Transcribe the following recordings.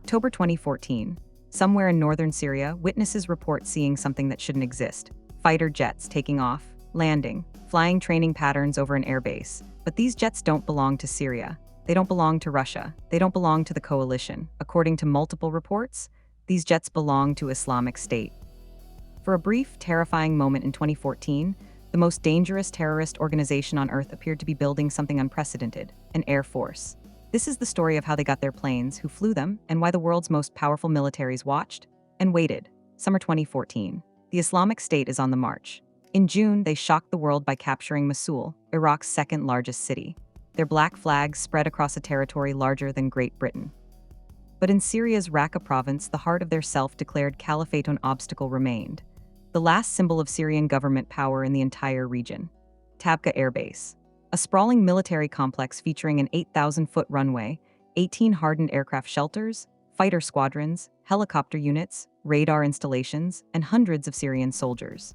October 2014. Somewhere in northern Syria, witnesses report seeing something that shouldn't exist. Fighter jets taking off, landing, flying training patterns over an airbase. But these jets don't belong to Syria. They don't belong to Russia. They don't belong to the coalition. According to multiple reports, these jets belong to Islamic State. For a brief, terrifying moment in 2014, the most dangerous terrorist organization on Earth appeared to be building something unprecedented, an Air Force. This is the story of how they got their planes, who flew them, and why the world's most powerful militaries watched and waited. Summer 2014. The Islamic State is on the march. In June, they shocked the world by capturing Mosul, Iraq's second largest city. Their black flags spread across a territory larger than Great Britain. But in Syria's Raqqa province, the heart of their self-declared caliphate on obstacle remained, the last symbol of Syrian government power in the entire region. Tabqa Airbase. A sprawling military complex featuring an 8,000-foot runway, 18 hardened aircraft shelters, fighter squadrons, helicopter units, radar installations, and hundreds of Syrian soldiers.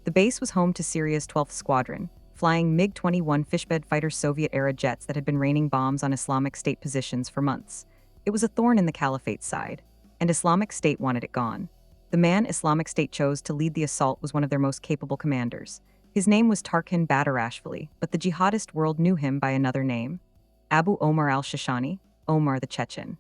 The base was home to Syria's 12th Squadron, flying MiG-21 fishbed fighter Soviet-era jets that had been raining bombs on Islamic State positions for months. It was a thorn in the caliphate's side, and Islamic State wanted it gone. The man Islamic State chose to lead the assault was one of their most capable commanders. His name was Tarkhan Badarashvili, but the jihadist world knew him by another name, Abu Omar al-Shishani, Omar the Chechen.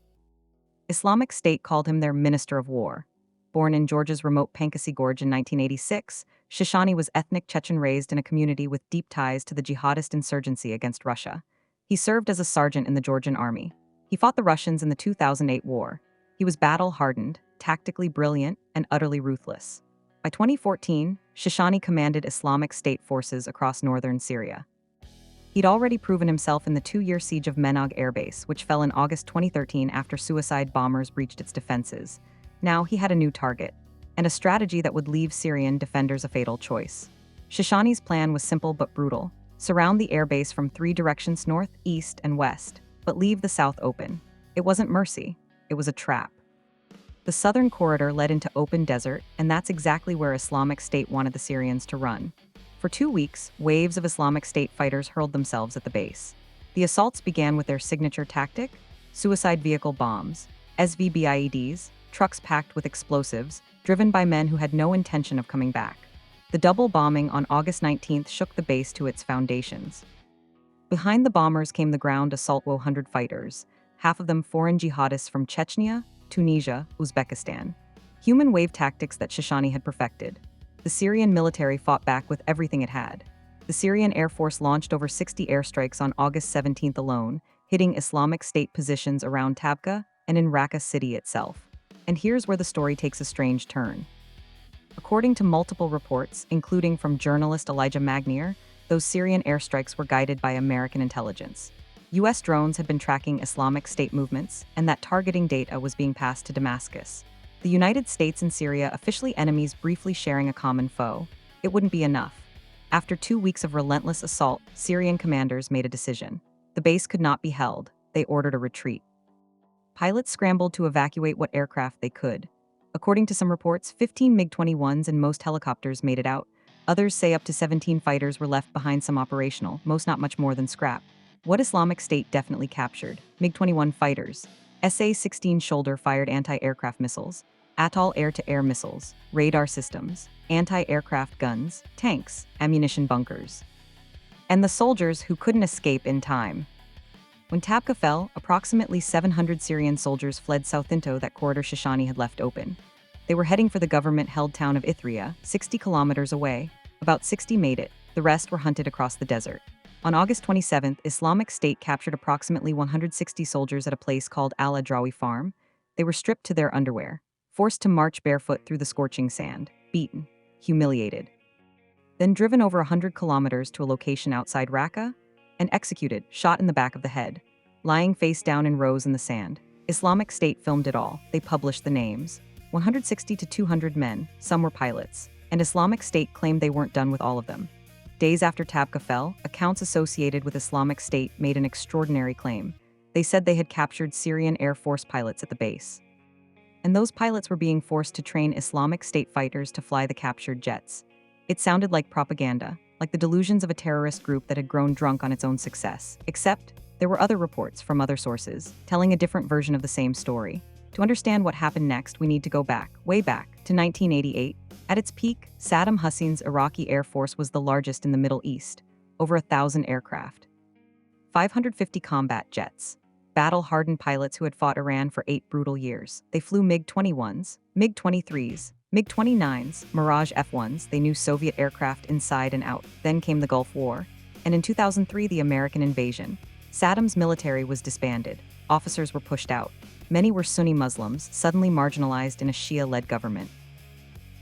Islamic State called him their Minister of War. Born in Georgia's remote Pankasi Gorge in 1986, Shishani was ethnic Chechen raised in a community with deep ties to the jihadist insurgency against Russia. He served as a sergeant in the Georgian army. He fought the Russians in the 2008 war. He was battle-hardened, tactically brilliant, and utterly ruthless. By 2014, Shishani commanded Islamic State forces across northern Syria. He'd already proven himself in the 2-year siege of Menag Air Base, which fell in August 2013 after suicide bombers breached its defenses. Now he had a new target, and a strategy that would leave Syrian defenders a fatal choice. Shishani's plan was simple but brutal: surround the airbase from 3 directions, north, east, and west, but leave the south open. It wasn't mercy, it was a trap. The southern corridor led into open desert, and that's exactly where Islamic State wanted the Syrians to run. For 2 weeks, waves of Islamic State fighters hurled themselves at the base. The assaults began with their signature tactic: suicide vehicle bombs, SVBIEDs, trucks packed with explosives, driven by men who had no intention of coming back. The double bombing on August 19th shook the base to its foundations. Behind the bombers came the ground assault 100 fighters, half of them foreign jihadists from Chechnya, Tunisia, Uzbekistan. Human wave tactics that Shishani had perfected. The Syrian military fought back with everything it had. The Syrian Air Force launched over 60 airstrikes on August 17th alone, hitting Islamic State positions around Tabqa and in Raqqa city itself. And here's where the story takes a strange turn. According to multiple reports, including from journalist Elijah Magnier, those Syrian airstrikes were guided by American intelligence. U.S. drones had been tracking Islamic State movements, and that targeting data was being passed to Damascus. The United States and Syria, officially enemies briefly sharing a common foe. It wouldn't be enough. After 2 weeks of relentless assault, Syrian commanders made a decision. The base could not be held. They ordered a retreat. Pilots scrambled to evacuate what aircraft they could. According to some reports, 15 MiG-21s and most helicopters made it out. Others say up to 17 fighters were left behind, some operational, most not much more than scrap. What Islamic State definitely captured: MiG-21 fighters, SA-16 shoulder-fired anti-aircraft missiles, Atoll air-to-air missiles, radar systems, anti-aircraft guns, tanks, ammunition bunkers. And the soldiers who couldn't escape in time. When Tabqa fell, approximately 700 Syrian soldiers fled south into that corridor Shishani had left open. They were heading for the government-held town of Ithria, 60 kilometers away. About 60 made it. The rest were hunted across the desert. On August 27th, Islamic State captured approximately 160 soldiers at a place called Al-Adrawi Farm. They were stripped to their underwear, forced to march barefoot through the scorching sand, beaten, humiliated. Then driven over 100 kilometers to a location outside Raqqa, and executed, shot in the back of the head, lying face down in rows in the sand. Islamic State filmed it all. They published the names. 160 to 200 men, some were pilots, and Islamic State claimed they weren't done with all of them. Days after Tabqa fell, accounts associated with Islamic State made an extraordinary claim. They said they had captured Syrian Air Force pilots at the base. And those pilots were being forced to train Islamic State fighters to fly the captured jets. It sounded like propaganda, like the delusions of a terrorist group that had grown drunk on its own success. Except, there were other reports from other sources, telling a different version of the same story. To understand what happened next, we need to go back, way back, to 1988. At its peak, Saddam Hussein's Iraqi Air Force was the largest in the Middle East, over 1,000 aircraft, 550 combat jets, battle-hardened pilots who had fought Iran for 8 brutal years. They flew MiG-21s, MiG-23s, MiG-29s, Mirage F-1s. They knew Soviet aircraft inside and out. Then came the Gulf War, and in 2003, the American invasion. Saddam's military was disbanded. Officers were pushed out. Many were Sunni Muslims, suddenly marginalized in a Shia-led government.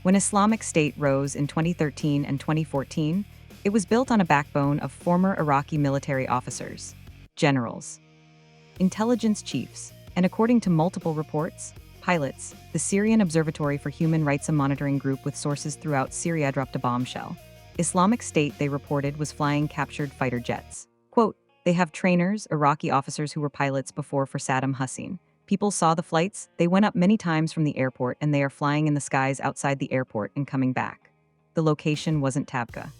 When Islamic State rose in 2013 and 2014, it was built on a backbone of former Iraqi military officers, generals, intelligence chiefs, and according to multiple reports, pilots. The Syrian Observatory for Human Rights, a monitoring group with sources throughout Syria, dropped a bombshell. Islamic State, they reported, was flying captured fighter jets. Quote, "They have trainers, Iraqi officers who were pilots before for Saddam Hussein. People saw the flights, they went up many times from the airport and they are flying in the skies outside the airport and coming back." The location wasn't Tabqa.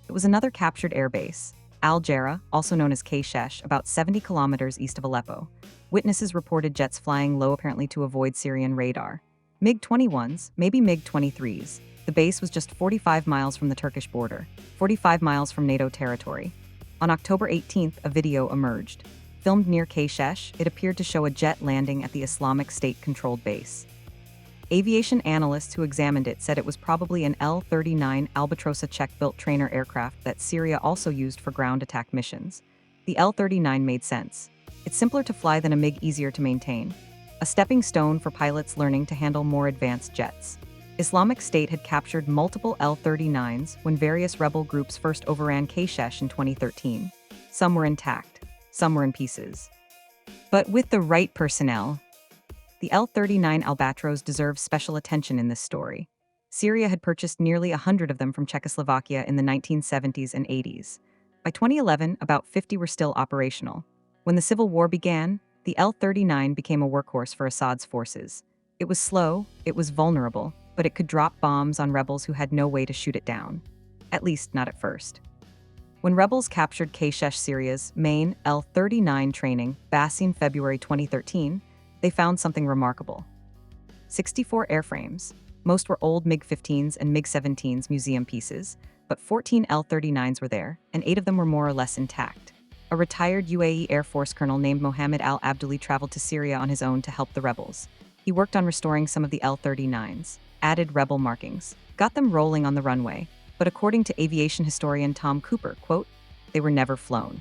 It was another captured airbase, Al Jarrah, also known as Kshesh, about 70 kilometers east of Aleppo. Witnesses reported jets flying low, apparently to avoid Syrian radar. MiG-21s, maybe MiG-23s. The base was just 45 miles from the Turkish border, 45 miles from NATO territory. On October 18th, a video emerged. Filmed near Kshesh, it appeared to show a jet landing at the Islamic State-controlled base. Aviation analysts who examined it said it was probably an L-39 Albatros, a Czech-built trainer aircraft that Syria also used for ground attack missions. The L-39 made sense. It's simpler to fly than a MiG, easier to maintain. A stepping stone for pilots learning to handle more advanced jets. Islamic State had captured multiple L-39s when various rebel groups first overran Kshesh in 2013. Some were intact, some were in pieces. But with the right personnel, the L-39 Albatros deserves special attention in this story. Syria had purchased nearly 100 of them from Czechoslovakia in the 1970s and 80s. By 2011, about 50 were still operational. When the civil war began, the L-39 became a workhorse for Assad's forces. It was slow, it was vulnerable, but it could drop bombs on rebels who had no way to shoot it down. At least, not at first. When rebels captured Kshesh, Syria's main L-39 training base in February 2013, they found something remarkable. 64 airframes. Most were old MiG-15s and MiG-17s museum pieces, but 14 L-39s were there, and 8 of them were more or less intact. A retired UAE Air Force colonel named Mohammed al-Abduli traveled to Syria on his own to help the rebels. He worked on restoring some of the L-39s, added rebel markings, got them rolling on the runway, but according to aviation historian Tom Cooper, quote, "They were never flown."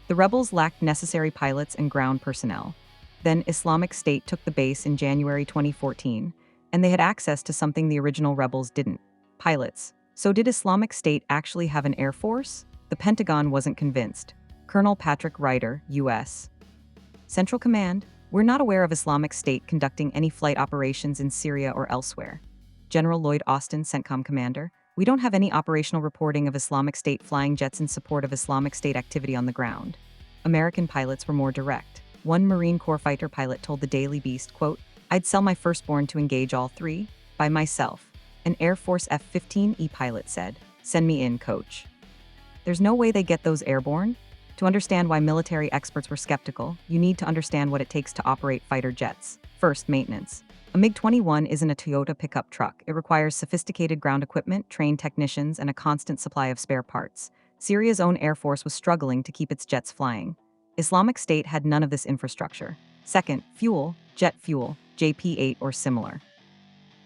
The rebels lacked necessary pilots and ground personnel. Then Islamic State took the base in January 2014, and they had access to something the original rebels didn't: pilots. So did Islamic State actually have an air force? The Pentagon wasn't convinced. Colonel Patrick Ryder, U.S. Central Command, "We're not aware of Islamic State conducting any flight operations in Syria or elsewhere." General Lloyd Austin, CENTCOM commander, "We don't have any operational reporting of Islamic State flying jets in support of Islamic State activity on the ground." American pilots were more direct. One Marine Corps fighter pilot told the Daily Beast, quote, "I'd sell my firstborn to engage all 3, by myself." An Air Force F-15E pilot said, "Send me in, coach." There's no way they get those airborne. To understand why military experts were skeptical, you need to understand what it takes to operate fighter jets. First, maintenance. A MiG-21 isn't a Toyota pickup truck. It requires sophisticated ground equipment, trained technicians, and a constant supply of spare parts. Syria's own Air Force was struggling to keep its jets flying. Islamic State had none of this infrastructure. Second, fuel, jet fuel, JP-8 or similar.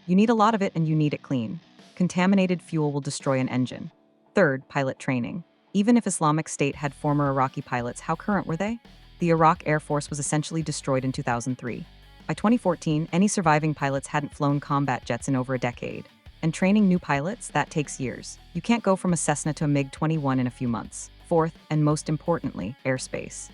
You need a lot of it and you need it clean. Contaminated fuel will destroy an engine. Third, pilot training. Even if Islamic State had former Iraqi pilots, how current were they? The Iraqi Air Force was essentially destroyed in 2003. By 2014, any surviving pilots hadn't flown combat jets in over a decade. And training new pilots, that takes years. You can't go from a Cessna to a MiG-21 in a few months. Fourth, and most importantly, airspace.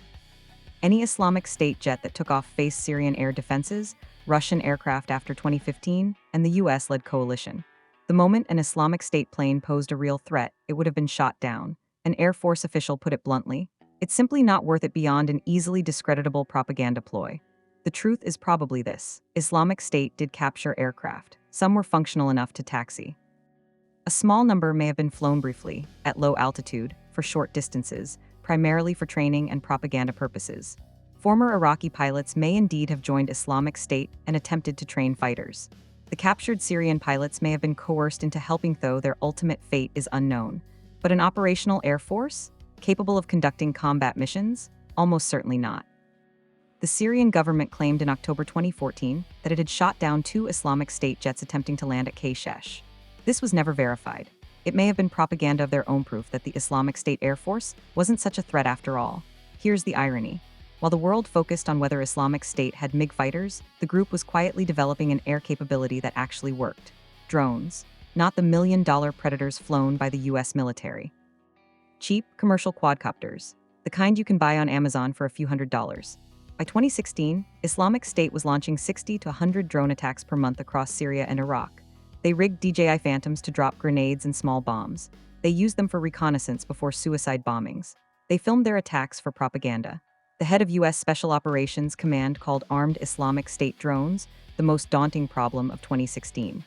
Any Islamic State jet that took off faced Syrian air defenses, Russian aircraft after 2015, and the US-led coalition. The moment an Islamic State plane posed a real threat, it would have been shot down. An Air Force official put it bluntly, "It's simply not worth it beyond an easily discreditable propaganda ploy." The truth is probably this: Islamic State did capture aircraft. Some were functional enough to taxi. A small number may have been flown briefly, at low altitude, for short distances, primarily for training and propaganda purposes. Former Iraqi pilots may indeed have joined Islamic State and attempted to train fighters. The captured Syrian pilots may have been coerced into helping, though their ultimate fate is unknown. But an operational Air Force, capable of conducting combat missions? Almost certainly not. The Syrian government claimed in October 2014 that it had shot down 2 Islamic State jets attempting to land at Kshesh. This was never verified. It may have been propaganda of their own, proof that the Islamic State Air Force wasn't such a threat after all. Here's the irony. While the world focused on whether Islamic State had MiG fighters, the group was quietly developing an air capability that actually worked. Drones, not the million-dollar predators flown by the US military. Cheap, commercial quadcopters, the kind you can buy on Amazon for a few $100s. By 2016, Islamic State was launching 60 to 100 drone attacks per month across Syria and Iraq. They rigged DJI Phantoms to drop grenades and small bombs. They used them for reconnaissance before suicide bombings. They filmed their attacks for propaganda. The head of U.S. Special Operations Command called armed Islamic State drones the most daunting problem of 2016.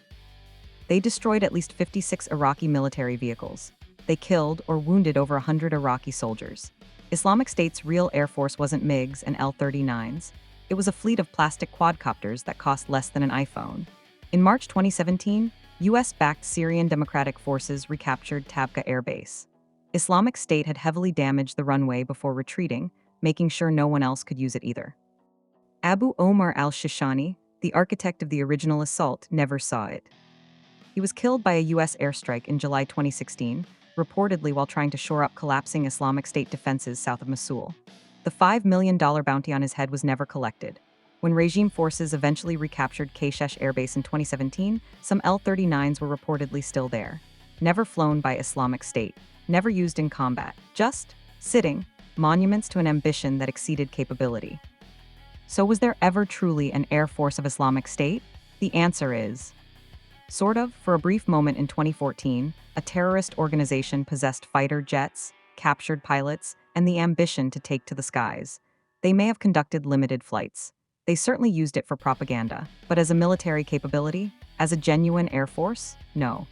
They destroyed at least 56 Iraqi military vehicles. They killed or wounded over 100 Iraqi soldiers. Islamic State's real air force wasn't MiGs and L-39s. It was a fleet of plastic quadcopters that cost less than an iPhone. In March 2017, US-backed Syrian Democratic Forces recaptured Tabqa Airbase. Islamic State had heavily damaged the runway before retreating, making sure no one else could use it either. Abu Omar al-Shishani, the architect of the original assault, never saw it. He was killed by a US airstrike in July 2016, reportedly while trying to shore up collapsing Islamic State defenses south of Mosul. The $5 million bounty on his head was never collected. When regime forces eventually recaptured Kshesh Airbase in 2017, some L-39s were reportedly still there. Never flown by Islamic State, never used in combat, just sitting, monuments to an ambition that exceeded capability. So was there ever truly an Air Force of Islamic State? The answer is sort of. For a brief moment in 2014, a terrorist organization possessed fighter jets, captured pilots, and the ambition to take to the skies. They may have conducted limited flights. They certainly used it for propaganda, but as a military capability, as a genuine air force, no.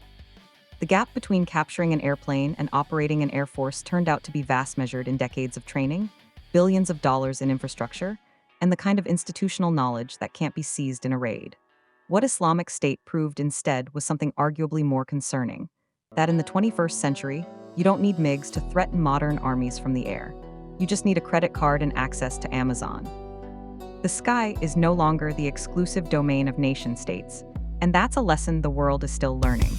The gap between capturing an airplane and operating an air force turned out to be vast, measured in decades of training, billions of dollars in infrastructure, and the kind of institutional knowledge that can't be seized in a raid. What Islamic State proved instead was something arguably more concerning, that in the 21st century, you don't need MiGs to threaten modern armies from the air. You just need a credit card and access to Amazon. The sky is no longer the exclusive domain of nation-states, and that's a lesson the world is still learning.